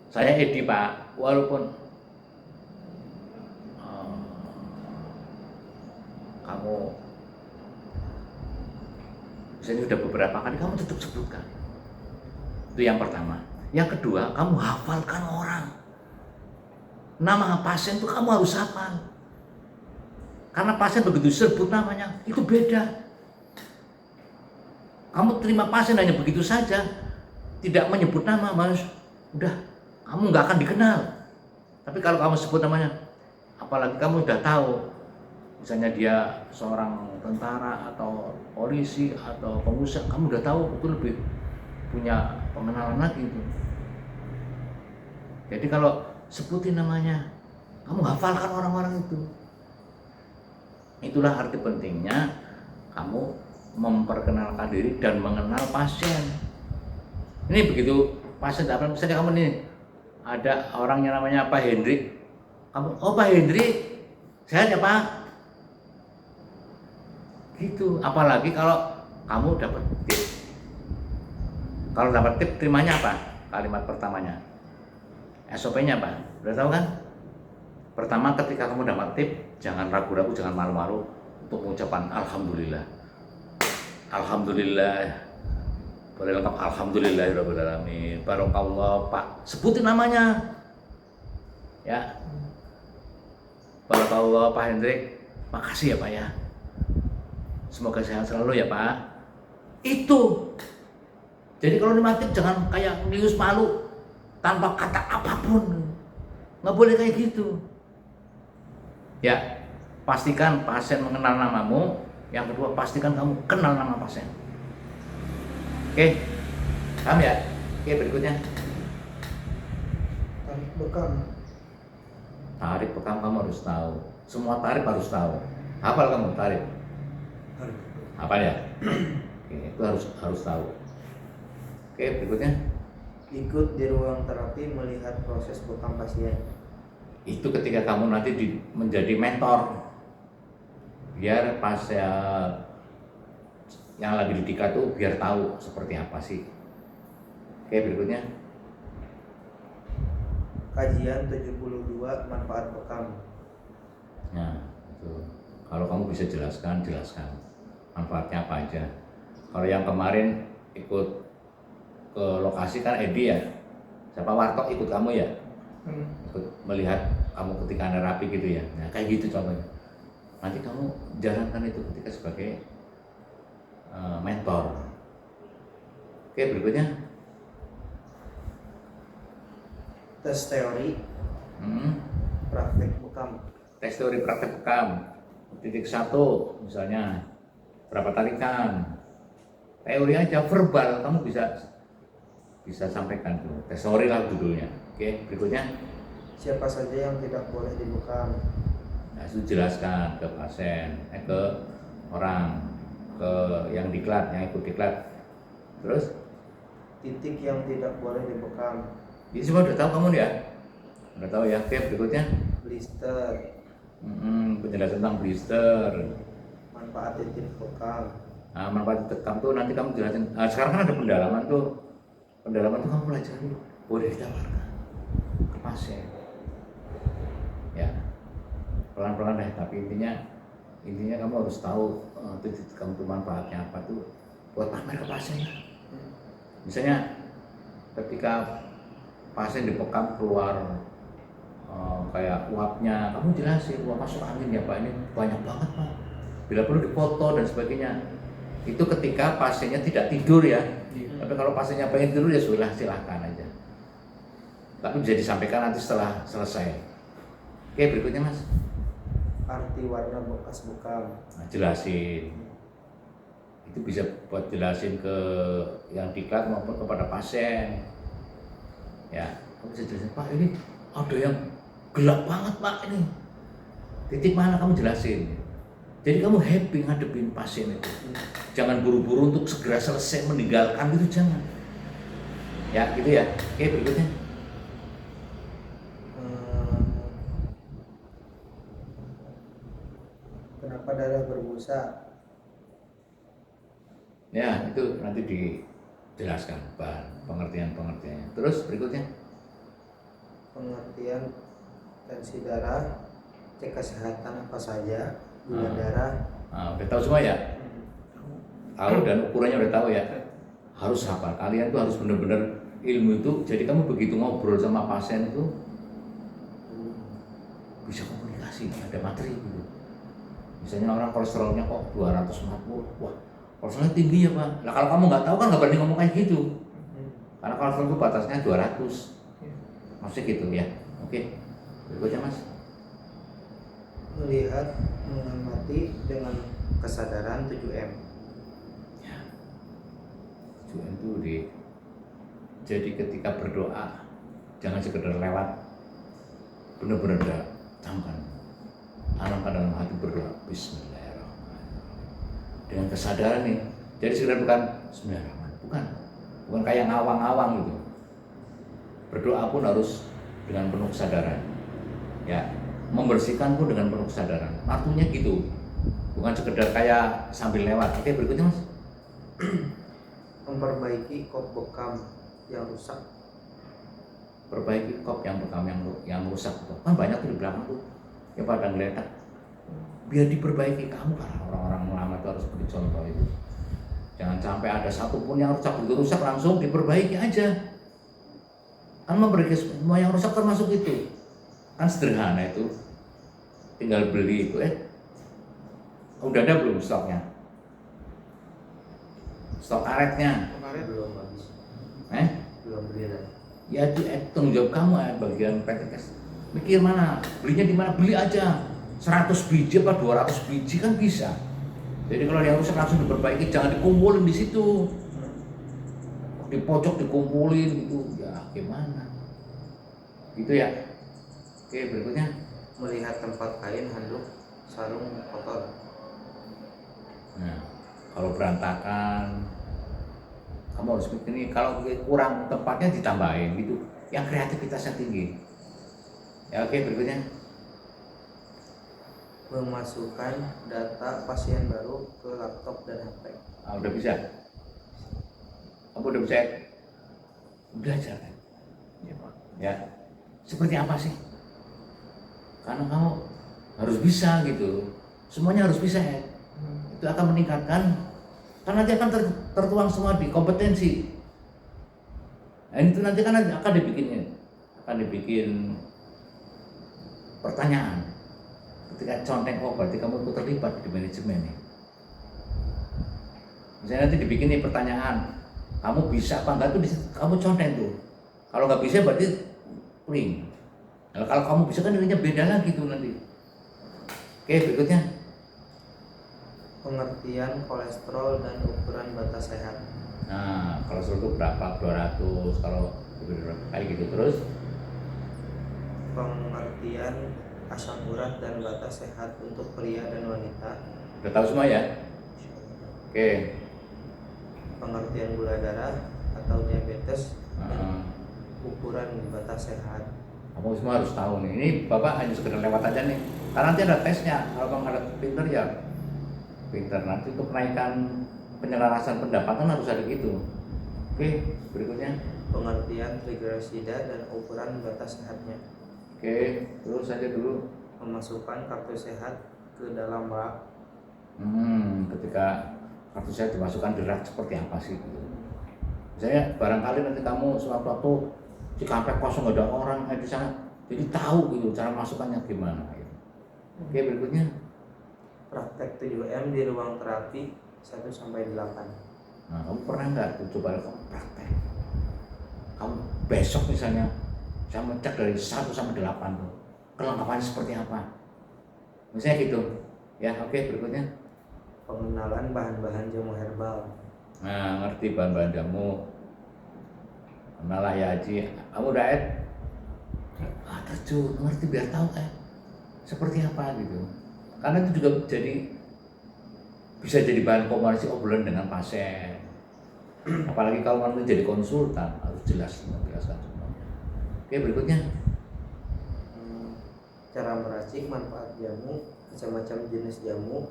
Saya Edi Pak, walaupun kamu misalnya sudah beberapa kali, kamu tetap sebutkan. Itu yang pertama. Yang kedua, kamu hafalkan orang. Nama pasien itu kamu harus hafal. Karena pasien begitu sebut namanya, itu beda. Kamu terima pasien hanya begitu saja, tidak menyebut nama, Mas, udah, kamu nggak akan dikenal. Tapi kalau kamu sebut namanya, apalagi kamu udah tahu, misalnya dia seorang tentara atau polisi atau pengusaha, kamu udah tahu, itu lebih punya pengenalan lagi itu. Jadi kalau sebutin namanya, kamu hafalkan orang-orang itu. Itulah arti pentingnya kamu memperkenalkan diri dan mengenal pasien. Ini begitu pasien datang, misalnya kamu nih ada orangnya namanya Pak Hendrik, kamu, oh Pak Hendrik, sehat ya Pak? Gitu. Apalagi kalau kamu dapat tip. Kalau dapat tip, terimanya apa? Kalimat pertamanya, SOP-nya apa? Udah tahu kan? Pertama, ketika kamu dapat tip, jangan ragu-ragu, jangan malu-malu untuk mengucapkan Alhamdulillah. Alhamdulillah. Berlengkap Alhamdulillahirabbil alamin. Barakallah Pak. Sebutin namanya. Ya. Barakallah Pak Hendrik. Makasih ya Pak ya. Semoga sehat selalu ya Pak. Itu. Jadi kalau dimaki jangan kayak ngius malu tanpa kata apapun. Nggak boleh kayak gitu. Ya, pastikan pasien mengenal namamu. Yang kedua, pastikan kamu kenal nama pasien. Oke, paham ya? Oke, berikutnya. Tarik bekam. Tarif bekam kamu harus tahu. Semua tarif harus tahu. Hafal kamu tarif? Hafal ya? Oke, itu harus tahu. Oke, berikutnya. Ikut di ruang terapi melihat proses bekam pasien. Itu ketika kamu nanti menjadi mentor, biar pasien yang lagi didikat tuh biar tahu seperti apa sih. Oke, berikutnya. Kajian 72 manfaat bekam. Nah, itu. Kalau kamu bisa jelaskan manfaatnya apa aja. Kalau yang kemarin ikut ke lokasi kan Edi ya, siapa Wartok ikut kamu ya, ikut melihat kamu ketika nerapi gitu ya. Nah kayak gitu contohnya. Nanti kamu jalankan itu ketika sebagai mentor. Oke, berikutnya. Tes teori praktek bekam. Tes teori praktek bekam. Titik 1 misalnya berapa tarikan. Teori aja verbal kamu bisa sampaikan tuh. Tes teori lah judulnya. Oke, berikutnya. Siapa saja yang tidak boleh dibekam? Nah, itu jelaskan ke pasien, ke orang, ke yang diklat, yang ikut diklat. Terus? Titik yang tidak boleh dibekam. Ini semua udah tahu kamu ya? Udah tahu ya? Oke, berikutnya. Blister. Penjelasan tentang blister. Manfaat titik bekam. Nah, manfaat titik bekam tuh nanti kamu jelasin. Nah, sekarang kan ada pendalaman tuh. Pendalaman tuh kamu pelajari. Boleh ditawarkan ke pasien. Ya, pelan-pelan deh. Tapi intinya kamu harus tahu titik kamu tuh manfaatnya apa tuh buat pamer ke pasien. Misalnya ketika pasien dibekam keluar kayak uapnya, kamu jelasin uap masuk angin ya Pak, ini banyak banget Pak, bila perlu dipoto dan sebagainya. Itu ketika pasiennya tidak tidur ya. Tapi kalau pasiennya pengen tidur ya sudah, silahkan aja. Tapi bisa disampaikan nanti setelah selesai. Oke, berikutnya Mas. Arti warna bekas bekam. Nah, jelasin. Itu bisa buat jelasin ke yang diklat maupun kepada pasien. Ya, kamu bisa jelasin, Pak ini ada yang gelap banget Pak ini. Titik mana kamu jelasin. Jadi kamu happy ngadepin pasien itu. Jangan buru-buru untuk segera selesai meninggalkan itu, jangan. Ya, gitu ya. Oke, berikutnya. Kenapa darah berbusa? Ya, itu nanti dijelaskan pengertiannya. Terus berikutnya. Pengertian tensi darah, cek kesehatan apa saja, gula darah. Udah tahu semua ya? Tahu dan ukurannya udah tahu ya? Harus hafal. Kalian tuh harus benar-benar ilmu itu. Jadi kamu begitu ngobrol sama pasien itu bisa komunikasi, ada materi gitu. Misalnya orang kolesterolnya kok 240, wah kolesterolnya tinggi ya Pak. Nah kalau kamu nggak tahu kan nggak berani ngomong kayak gitu. Karena kolesterol itu batasnya 200. Maksudnya gitu ya. Oke, berikutnya Mas. Melihat, mengamati dengan kesadaran 7M. Ya, 7M itu jadi ketika berdoa jangan sekedar lewat, benar-benar camkan, tanamkan dalam hati berdoa Bismillahirrahmanirrahim dengan kesadaran nih. Jadi sekedar bukan Bismillahirrahmanirrahim, bukan kayak ngawang-ngawang gitu. Berdoa pun harus dengan penuh kesadaran. Ya, membersihkan pun dengan penuh kesadaran. Artinya gitu, bukan sekedar kayak sambil lewat. Oke, berikutnya Mas. Memperbaiki kop bekam yang rusak. Perbaiki kop yang bekam yang rusak tuh. Kan banyak tuh di belakang tuh yang pada ngeletak. Biar diperbaiki. Kamu karena orang-orang lama itu harus beri contoh itu. Jangan sampai ada satupun yang rusak, begitu rusak langsung diperbaiki aja. Kan memperbaiki semua yang rusak termasuk itu. Kan sederhana itu. tinggal beli itu. Udah ada belum stoknya? Stok karetnya? Kemarin Belum habis. Belum beli lagi. Ya itu tanggung jawab kamu bagian PTKes. Mikir mana? Belinya di mana? Beli aja. 100 biji apa 200 biji kan bisa. Jadi kalau yang rusak langsung diperbaiki, jangan dikumpulin di situ. Di pojok dikumpulin gitu. Ya gimana? Gitu ya. Oke, berikutnya. Melihat tempat kain, handuk, sarung kotor. Nah, kalau berantakan, kamu harus mikir nih, kalau kurang tempatnya ditambahin gitu. Yang kreativitasnya tinggi. Ya oke, berikutnya. Memasukkan data pasien baru ke laptop dan HP. Udah bisa. Kamu udah bisa belajar kan? Ya. Seperti apa sih? Karena kamu harus bisa gitu. Semuanya harus bisa ya. Itu akan meningkatkan, kan nanti akan tertuang semua di kompetensi. Nah itu nanti kan akan dibikin pertanyaan. Ketika conteng, oh berarti kamu ikut terlibat di manajemen nih. Misalnya nanti dibikin nih pertanyaan, kamu bisa apa enggak tuh kamu conteng tuh. Kalau nggak bisa berarti puing. Nah, kalau kamu bisa kan nilainya beda lagi tuh nanti. Oke, berikutnya. Pengertian kolesterol dan ukuran batas sehat. Nah, kolesterol itu berapa? 200, kalau kayak gitu terus. Pengertian asam urat dan batas sehat untuk pria dan wanita. Udah tahu semua ya? Oke. Pengertian gula darah atau diabetes dan ukuran batas sehat. Kamu semua harus tahu nih. Ini Bapak hanya sekedar lewat aja nih. Karena nanti ada tesnya. Kalau kamu ada pinter ya pinter. Nanti untuk kenaikan penyelarasan pendapatan harus ada gitu. Oke, berikutnya. Pengertian trigliserida dan ukuran batas sehatnya. Oke, terus aja dulu. Memasukkan kartu sehat ke dalam rak. Ketika kartu sehat dimasukkan di rak seperti apa sih? Misalnya barangkali nanti kamu suatu waktu Cikampek kosong nggak ada orang di sana, jadi tahu gitu cara masukkannya gimana. Gitu. Oke, berikutnya. Praktek 7M di ruang terapi 1-8. Nah, kamu pernah nggak coba kamu praktek? Kamu besok misalnya saya mencek dari 1-8 tuh, kelengkapannya seperti apa? Misalnya gitu. Ya, oke, berikutnya. Pengenalan bahan-bahan jamu herbal. Nah, ngerti bahan-bahan jamu. Kenalah ya Haji, kamu udah terjun, ngerti biar tahu seperti apa gitu. Karena itu juga bisa jadi bahan komunikasi obrolan dengan pasien. Apalagi kalau nanti jadi konsultan harus menjelaskan semuanya. Oke, berikutnya. Cara meracik, manfaat jamu, macam-macam jenis jamu,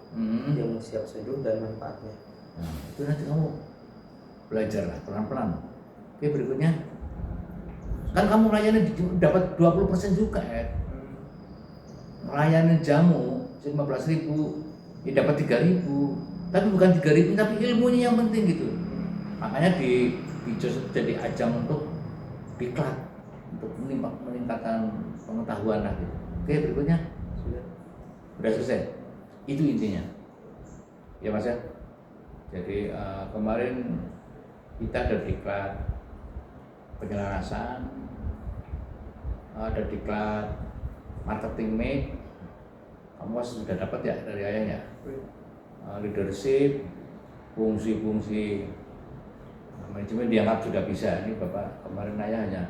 jamu siap seduh dan manfaatnya. Nah, itu nanti kamu belajar lah pelan-pelan. Oke, berikutnya. Kan kamu layani dapat 20% juga Melayani jamu 15.000 ya dapat 3.000. Tapi bukan 3.000 tapi ilmunya yang penting gitu. Makanya di jadi ajang untuk diklat, untuk meningkatkan pengetahuan lah gitu. Oke, berikutnya. Sudah selesai. Itu intinya. Ya Mas ya. Jadi kemarin kita ada diklat penyelarasan, ada diklat marketing made. Kamu sudah dapat ya dari ayahnya. Leadership, fungsi-fungsi manajemen dianggap sudah bisa. Ini Bapak kemarin ayah hanya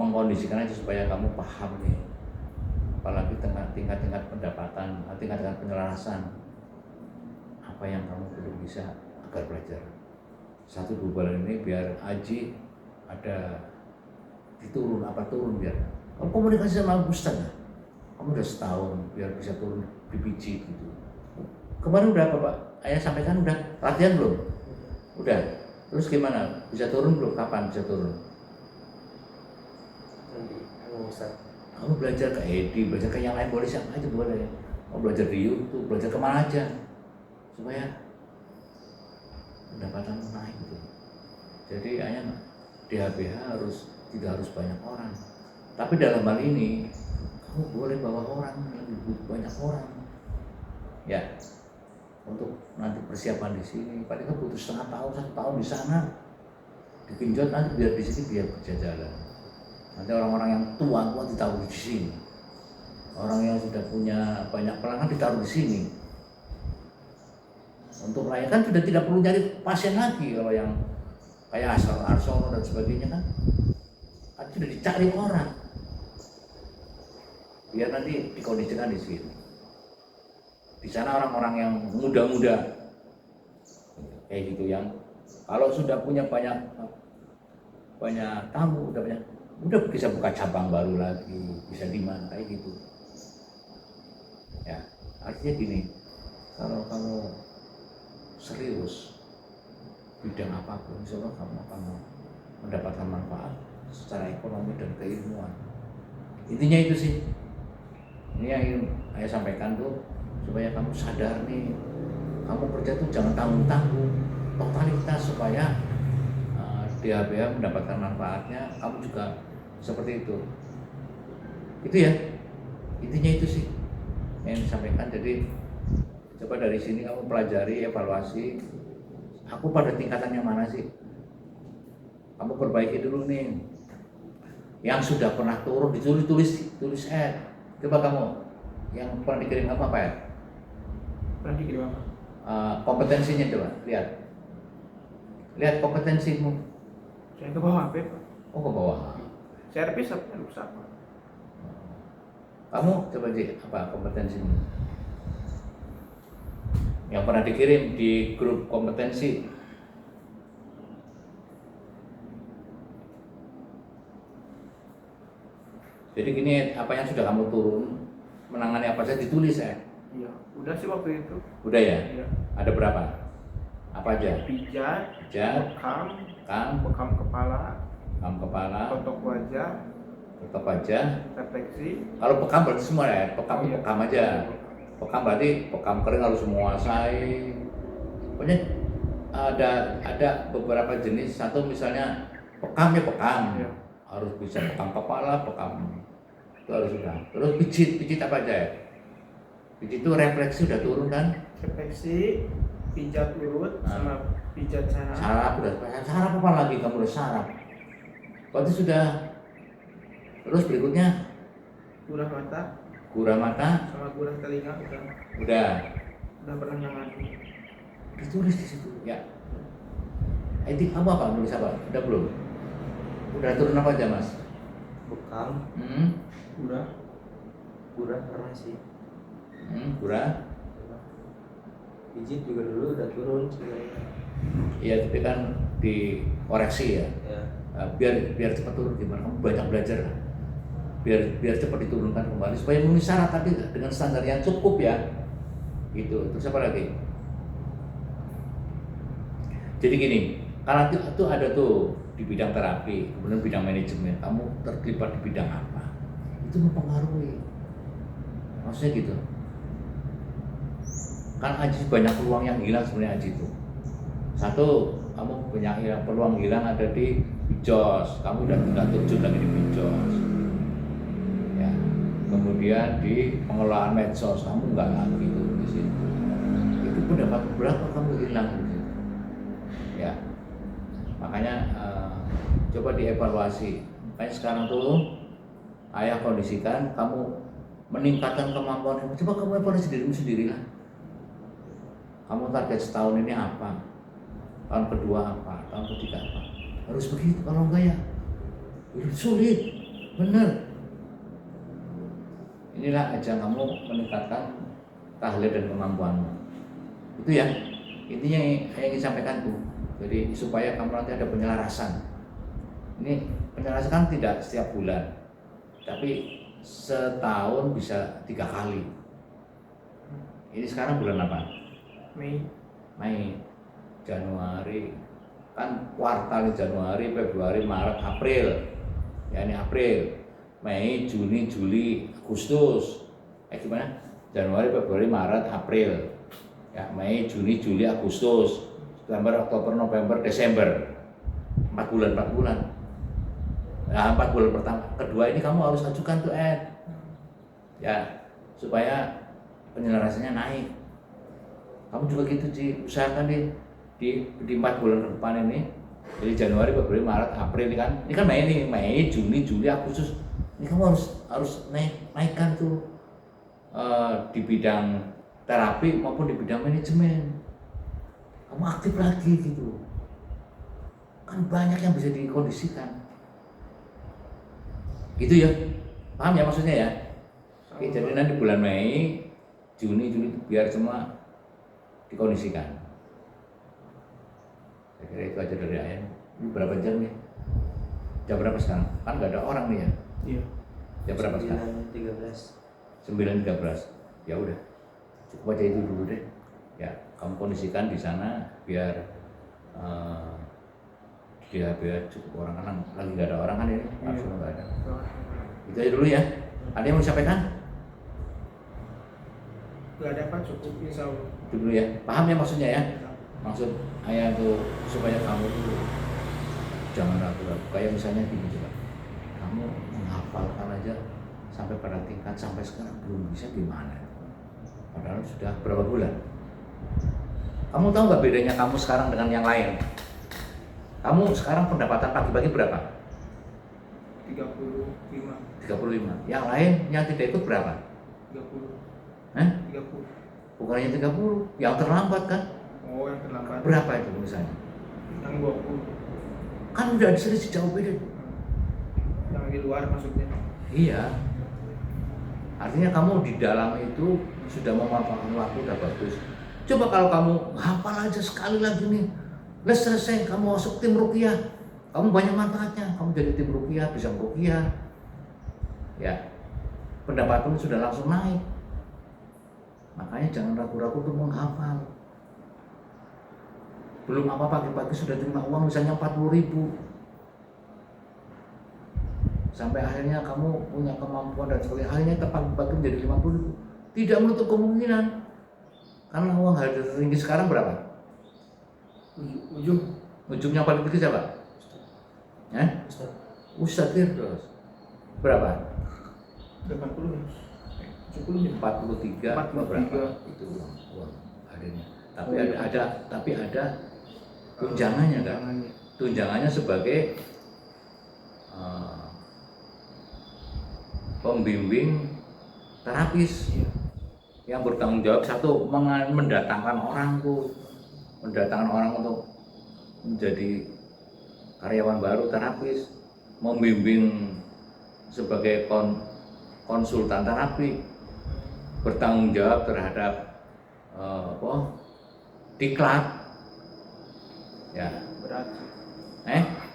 mengkondisikan aja supaya kamu paham nih. Apalagi tingkat pendapatan, tingkat penyelarasan. Apa yang kamu perlu bisa agar belajar. 1-2 bulan ini biar Aji ada turun biar kamu komunikasi sama Ustaz ya? Kamu udah setahun biar bisa turun di biji gitu. Kemarin udah Bapak ayah sampaikan udah latihan belum? Udah. Terus gimana? Bisa turun belum? Kapan bisa turun? Nanti Ustaz. Kamu belajar ke Edi, belajar ke yang lain boleh, siapa aja boleh. Kamu belajar di YouTube, belajar kemana aja supaya pendapatan naik gitu. Jadi ayah di HBH tidak harus banyak orang. Tapi dalam hal ini kamu boleh bawa orang, lebih banyak orang, ya, untuk nanti persiapan di sini. Paling kan butuh setengah tahun, 1 tahun di sana, digenjot nanti biar di sini biar berjalan. Nanti orang-orang yang tua ditaruh di sini, orang yang sudah punya banyak pelanggan ditaruh di sini. Untuk melayakan sudah tidak perlu nyari pasien lagi. Kalau yang kayak Arsono dan sebagainya kan sudah dicari orang, biar nanti dikondisikan di sini. Di sana orang-orang yang muda-muda kayak gitu, yang kalau sudah punya banyak tamu, udah bisa buka cabang baru lagi, bisa di mana kayak gitu. Ya, artinya gini, kalau kamu serius bidang apapun, insya Allah kamu akan mendapatkan manfaat secara ekonomi dan keilmuan. Intinya itu sih. Ini yang ingin saya sampaikan tuh, supaya kamu sadar nih, kamu kerja tuh jangan tanggung-tanggung, totalitas, supaya DHBH mendapatkan manfaatnya, kamu juga seperti itu. Itu ya, intinya itu sih yang disampaikan. Jadi coba dari sini kamu pelajari, evaluasi, aku pada tingkatan yang mana sih. Kamu perbaiki dulu nih. Yang sudah pernah turun tulis coba kamu yang pernah dikirim apa ya? Pernah dikirim apa? Kompetensinya coba lihat kompetensimu. Saya ke bawah HP, Pak. Oh, ke bawah. Servis apa rusak, Pak? Kamu coba apa kompetensimu? Yang pernah dikirim di grup kompetensi. Jadi gini, apa yang sudah kamu turun, menangani apa saja ditulis ya? Iya, udah sih waktu itu. Udah ya? Iya. Ada berapa? Apa aja? Pijat, bekam kepala, totok wajah, refleksi. Kalau bekam berarti semua ya? Bekam Iya. bekam aja. Bekam berarti bekam kering harus semua say. Pokoknya ada beberapa jenis. Satu misalnya bekam ya bekam. Iya. Harus bisa bekam kepala, bekam itu harus sudah. Terus pijit apa aja ya? Pijit itu refleksi udah turun kan? Refleksi, pijat urut, sama pijat saraf. Saraf apa lagi kamu udah saraf? Berarti sudah. Terus berikutnya Gurah mata, sama gurah telinga udah pernah nangani. ditulis di situ ya. Itu kamu apa? Nulis apa? Udah belum? Udah turun apa aja mas? Bekam, gurah pernah sih. Gurah. Pijit juga dulu udah turun sebenarnya. Iya, tapi kan dikoreksi ya. Ya. Biar cepat turun, gimana? Kamu banyak belajar lah. Biar cepat diturunkan kembali supaya memenuhi syarat, tapi dengan standar yang cukup ya. Gitu. Terus apa lagi? Jadi gini, kalau itu ada tuh di bidang terapi, kemudian bidang manajemen, kamu terlibat di bidang apa? Itu mempengaruhi. Maksudnya gitu. Kan Aji banyak peluang yang hilang sebenarnya Aji itu. Satu, kamu banyak peluang hilang ada di Bijos, kamu udah terjun lagi di Bijos. Ya. Kemudian di pengelolaan medsos, kamu nggak lagi itu di sini. Itu pun dapat berapa kamu hilang di situ. Ya. Makanya coba dievaluasi. Makanya sekarang tuh ayah kondisikan kamu meningkatkan kemampuan. Coba kamu evaluasi dirimu sendirilah. Kamu target setahun ini apa? Tahun kedua apa? Tahun ketiga apa? Harus begitu, kalau enggak ya sulit, bener. Inilah ajang kamu meningkatkan keahlian dan kemampuanmu. Itu ya, intinya yang ingin sampaikan tuh. Jadi supaya kamu nanti ada penyelarasan. Ini penyelarasan kan tidak setiap bulan, tapi setahun bisa 3 kali. Ini sekarang bulan apa? Mei, Januari, kan kuartal Januari, Februari, Maret, April. Ya ini April, Mei, Juni, Juli, Agustus. Gimana? Januari, Februari, Maret, April. Ya Mei, Juni, Juli, Agustus, September, Oktober, November, Desember. 4 bulan. Nah 4 bulan kedua ini kamu harus ajukan tuh ya supaya penyelarasannya naik. Kamu juga gitu sih, usahakan di 4 bulan ke depan ini, jadi Januari, Februari, Maret, April ini kan Mei, Juni, Juli, Agustus. Ini kamu harus naikkan tuh di bidang terapi maupun di bidang manajemen. Kamu aktif lagi gitu. Kan banyak yang bisa dikondisikan. Gitu ya. Paham ya maksudnya ya? Oke, jadi nanti bulan Mei, Juni, Juli biar semua dikondisikan. Saya kira itu aja dari ayah. Ini berapa jam nih? Jam berapa sekarang? Kan nggak ada orang nih ya? Iya. Jam berapa sekarang? 9.13. Ya udah, cukup aja itu dulu deh. Ya, kamu kondisikan di sana biar biar cukup orang, kan lagi nggak ada orang kan ini, langsung nggak ada. Itu aja dulu ya. Ada yang mau disampaikan? Nggak ada Pak, cukup insya Allah. Itu dulu ya. Paham ya maksudnya ya? Maksud ayah tuh supaya kamu tuh jangan ragu-ragu. Kayak misalnya gini coba, kamu menghafalkan aja sampai pada tingkat sampai sekarang belum bisa gimana? Padahal sudah berapa bulan? Kamu tahu nggak bedanya kamu sekarang dengan yang lain? Kamu sekarang pendapatan pagi-pagi berapa? 35. 35. Yang lain yang tidak ikut berapa? 30. Hah? 30. Bukannya 30, yang terlambat kan? Oh, yang terlambat. Berapa itu misalnya? Yang 20. Kan udah ada selisih jauh beda. Yang di luar maksudnya. Iya. Artinya kamu di dalam itu sudah memanfaatkan waktu, udah bagus. Coba kalau kamu hafal aja sekali lagi nih, selesai, kamu masuk tim ruqyah, kamu banyak manfaatnya. Kamu jadi tim ruqyah, bisa ruqyah, ya, pendapatmu sudah langsung naik. Makanya jangan ragu-ragu untuk menghafal. Belum apa pagi-pagi sudah terima uang misalnya 40.000. Sampai akhirnya kamu punya kemampuan dan sebagainya, akhirnya pagi-pagi menjadi 50.000. Tidak menutup kemungkinan. Karena uang harga tertinggi sekarang berapa? Ujungnya paling tinggi siapa? Ustadz Firdaus. Berapa? 80. 70. 43 atau berapa? Itu uang hadirnya. Tapi ada tunjangannya kan? Tunjangannya sebagai pembimbing terapis yang bertanggung jawab, satu mendatangkan orang untuk menjadi karyawan baru terapis, membimbing sebagai konsultan terapi, bertanggung jawab terhadap diklat, ya.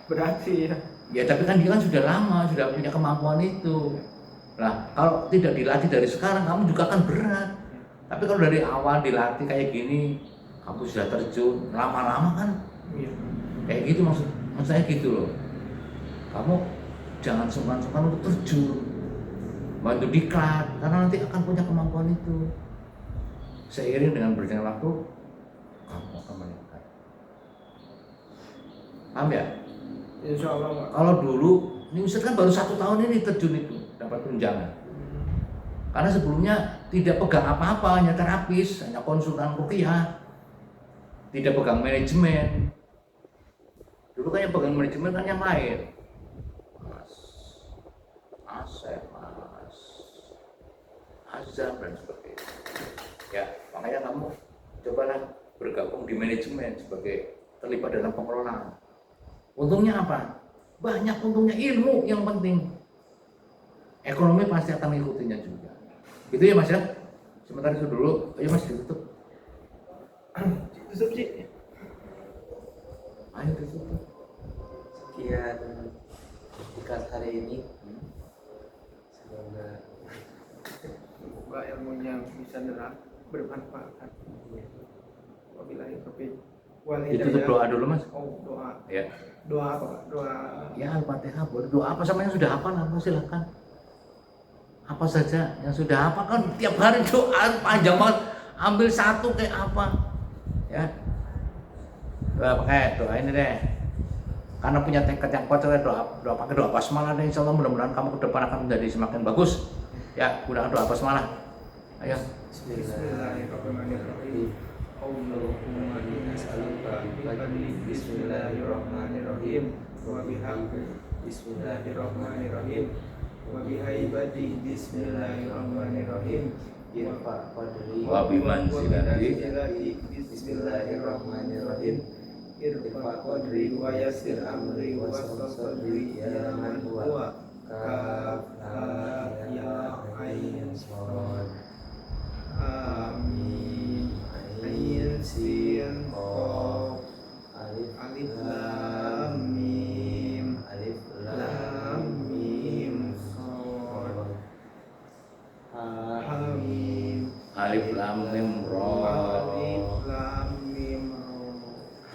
Berarti ya. Ya tapi kan dia kan sudah lama, sudah punya kemampuan itu. Nah kalau tidak dilatih dari sekarang, kamu juga akan berat. Tapi kalau dari awal dilatih kayak gini, kamu sudah terjun, lama-lama kan kayak gitu, maksud saya gitu loh. Kamu jangan sungkan-sungkan untuk terjun, bantu diklat, karena nanti akan punya kemampuan itu. Seiring dengan berjalan waktu, kamu akan meningkat. Paham ya? Insya Allah Pak. Kalau dulu, ini Ustadz kan baru 1 tahun ini terjun itu, dapat tunjangan. Karena sebelumnya tidak pegang apa-apa, hanya terapis, hanya konsultan ruqyah, tidak pegang manajemen. Dulu kan yang pegang manajemen kan yang lain, Mas Asep, Mas Azam dan sebagainya. Ya, makanya kamu cobalah bergabung di manajemen sebagai terlibat dalam pengelolaan. Untungnya apa? Banyak untungnya, ilmu yang penting. Ekonomi pasti akan mengikutinya juga. Gitu ya Mas ya? Sebentar itu dulu, ayo Mas ditutup. Tutup sih. Ayo ditutup. Sekian podcast hari ini. Semoga ilmunya bisa bermanfaat. Wabillahi taufiq. Ditutup doa dulu Mas. Oh, doa. Ya. Doa apa Pak? Doa. Ya Al-Fatihah, boleh doa apa sama yang sudah hafal apa silakan. Apa saja yang sudah hafal kan tiap hari doa panjang banget. Ambil satu kayak apa. Ya. Pakai doa ini deh. Karena punya tekad yang kuat, doa pakai doa basmalah deh, insyaallah mudah-mudahan kamu ke depan akan menjadi semakin bagus. Ya, gunakan doa basmalah. Ayo. Bismillahirrahmanirrahim. Allahumma inni as'aluka bi fadli bismillahirrahmanirrahim wa bihamdi bismillahirrahmanirrahim wa bihaibati bismillahirrahmanirrahim irfa qadri Wa bimanzilati bismillahirrahmanirrahim irfa qadri wa yassir amri wa sadri ya man huwa kaf ya ain sad amin ain sin qaf alif lam mim lam mim sad hamim Alif lam mim ra. alif lam mim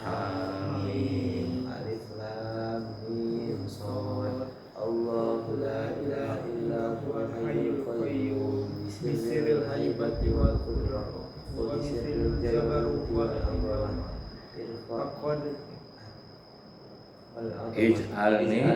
Hamim. alif lam mim shad Allahu la ilaha illa huwal hayyul qayyum bisirril haibati wal qudrah wa bisirril jabaruti wal amran irfa faqad Ij'alni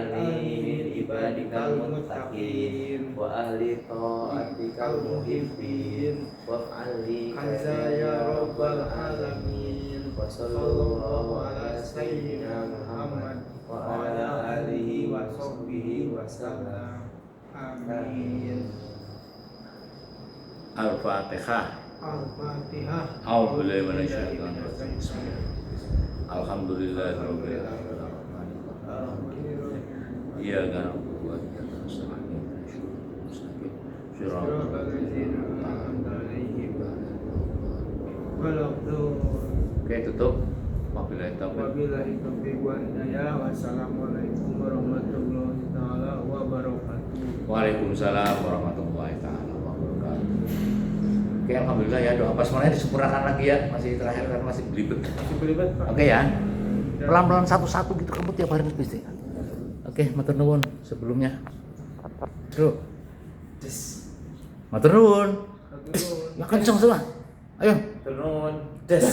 min ibadikal muttaqin wa ahli ta'atikal muhibbin waf'alli Kaza ya rabbal alamin wa sallallahu ala sayyidina Muhammad wa ala alihi wa sahbihi wa sallam amin Al-Fatihah. Al-Fatihah. A'udzu billahi minasyaitonir rajim. Alhamdulillahirabbil alamin. Iyyaka na'budu wa iyyaka nasta'in. Shiratal ladzina an'amta 'alaihim. Oke, tutup. Wabillahi taufiq. Wabillahi taufiq wal hidayah. Wassalamualaikum warahmatullahi taala wabarakatuh. Waalaikumsalam warahmatullahi taala wabarakatuh. Oke, alhamdulillah ya, doa basmalahnya disempurnakan lagi ya. Masih terakhir kan masih belibet. Masih belibet, Pak. Oke ya. Pelan-pelan satu-satu gitu kamu tiap hari mesti. Oke, matur nuwun sebelumnya. Bro. Matur nuwun. Ya kenceng semua. Ayo. turun des